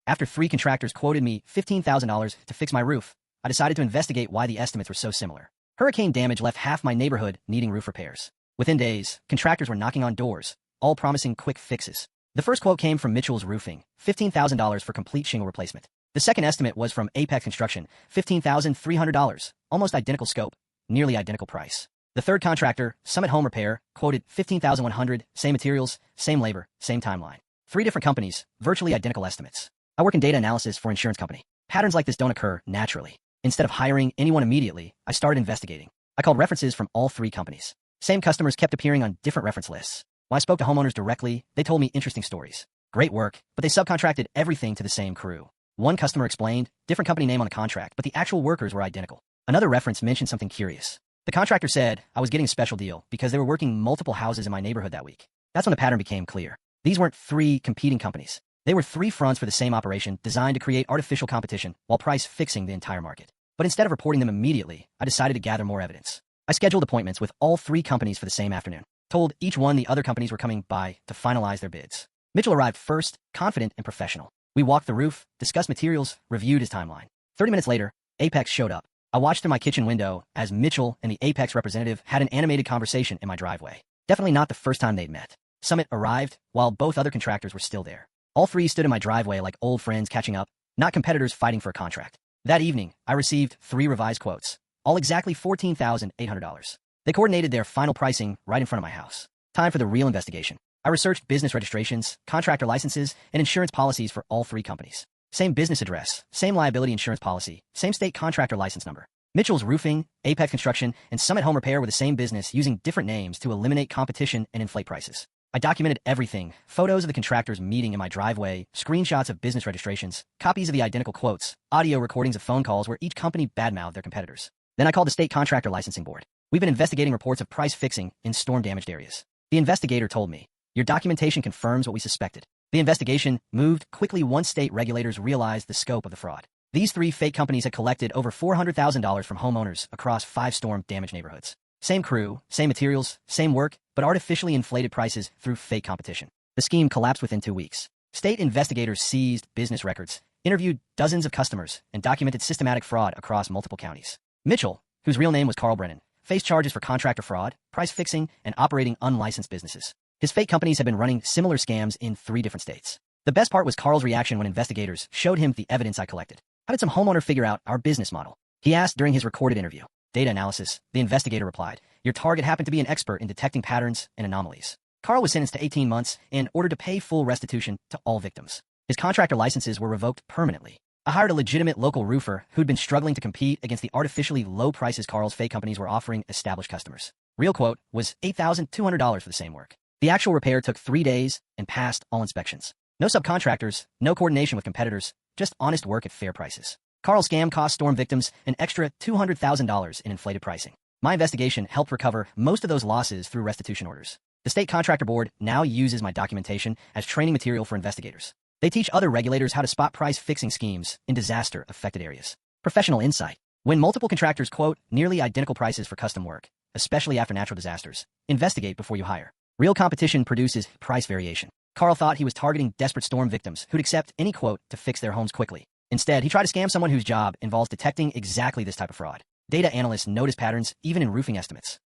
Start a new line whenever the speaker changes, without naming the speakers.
After 3 contractors quoted me $15,000 to fix my roof, I decided to investigate why the estimates were so similar. Hurricane damage left half my neighborhood needing roof repairs. Within days, contractors were knocking on doors, all promising quick fixes. The first quote came from Mitchell's Roofing, $15,000 for complete shingle replacement. The second estimate was from Apex Construction, $15,300, almost identical scope, nearly identical price. The third contractor, Summit Home Repair, quoted $15,100, same materials, same labor, same timeline. 3 different companies, virtually identical estimates. I work in data analysis for an insurance company. Patterns like this don't occur naturally. Instead of hiring anyone immediately, I started investigating. I called references from all 3 companies. Same customers kept appearing on different reference lists. When I spoke to homeowners directly, they told me interesting stories. Great work, but they subcontracted everything to the same crew. One customer explained, different company name on the contract, but the actual workers were identical. Another reference mentioned something curious. The contractor said I was getting a special deal because they were working multiple houses in my neighborhood that week. That's when the pattern became clear. These weren't 3 competing companies. They were 3 fronts for the same operation designed to create artificial competition while price fixing the entire market. But instead of reporting them immediately, I decided to gather more evidence. I scheduled appointments with all 3 companies for the same afternoon. Told each one the other companies were coming by to finalize their bids. Mitchell arrived first, confident and professional. We walked the roof, discussed materials, reviewed his timeline. 30 minutes later, Apex showed up. I watched through my kitchen window as Mitchell and the Apex representative had an animated conversation in my driveway. Definitely not the first time they'd met. Summit arrived, while both other contractors were still there. All 3 stood in my driveway like old friends catching up, not competitors fighting for a contract. That evening, I received 3 revised quotes, all exactly $14,800. They coordinated their final pricing right in front of my house. Time for the real investigation. I researched business registrations, contractor licenses, and insurance policies for all 3 companies. Same business address, same liability insurance policy, same state contractor license number. Mitchell's Roofing, Apex Construction, and Summit Home Repair were the same business using different names to eliminate competition and inflate prices. I documented everything, photos of the contractors meeting in my driveway, screenshots of business registrations, copies of the identical quotes, audio recordings of phone calls where each company badmouthed their competitors. Then I called the state contractor licensing board. We've been investigating reports of price fixing in storm-damaged areas. The investigator told me, your documentation confirms what we suspected. The investigation moved quickly once state regulators realized the scope of the fraud. These 3 fake companies had collected over $400,000 from homeowners across 5 storm-damaged neighborhoods. Same crew, same materials, same work, but artificially inflated prices through fake competition. The scheme collapsed within 2 weeks. State investigators seized business records, interviewed dozens of customers, and documented systematic fraud across multiple counties. Mitchell, whose real name was Carl Brennan, faced charges for contractor fraud, price fixing, and operating unlicensed businesses. His fake companies had been running similar scams in 3 different states. The best part was Carl's reaction when investigators showed him the evidence I collected. How did some homeowner figure out our business model? He asked during his recorded interview. Data analysis, the investigator replied. Your target happened to be an expert in detecting patterns and anomalies. Carl was sentenced to 18 months and ordered to pay full restitution to all victims. His contractor licenses were revoked permanently. I hired a legitimate local roofer who'd been struggling to compete against the artificially low prices Carl's fake companies were offering established customers. Real quote was $8,200 for the same work. The actual repair took 3 days and passed all inspections. No subcontractors, no coordination with competitors, just honest work at fair prices. Carl's scam cost storm victims an extra $200,000 in inflated pricing. My investigation helped recover most of those losses through restitution orders. The state contractor board now uses my documentation as training material for investigators. They teach other regulators how to spot price fixing schemes in disaster-affected areas. Professional insight. When multiple contractors quote nearly identical prices for custom work, especially after natural disasters, investigate before you hire. Real competition produces price variation. Carl thought he was targeting desperate storm victims who'd accept any quote to fix their homes quickly. Instead, he tried to scam someone whose job involves detecting exactly this type of fraud. Data analysts notice patterns even in roofing estimates.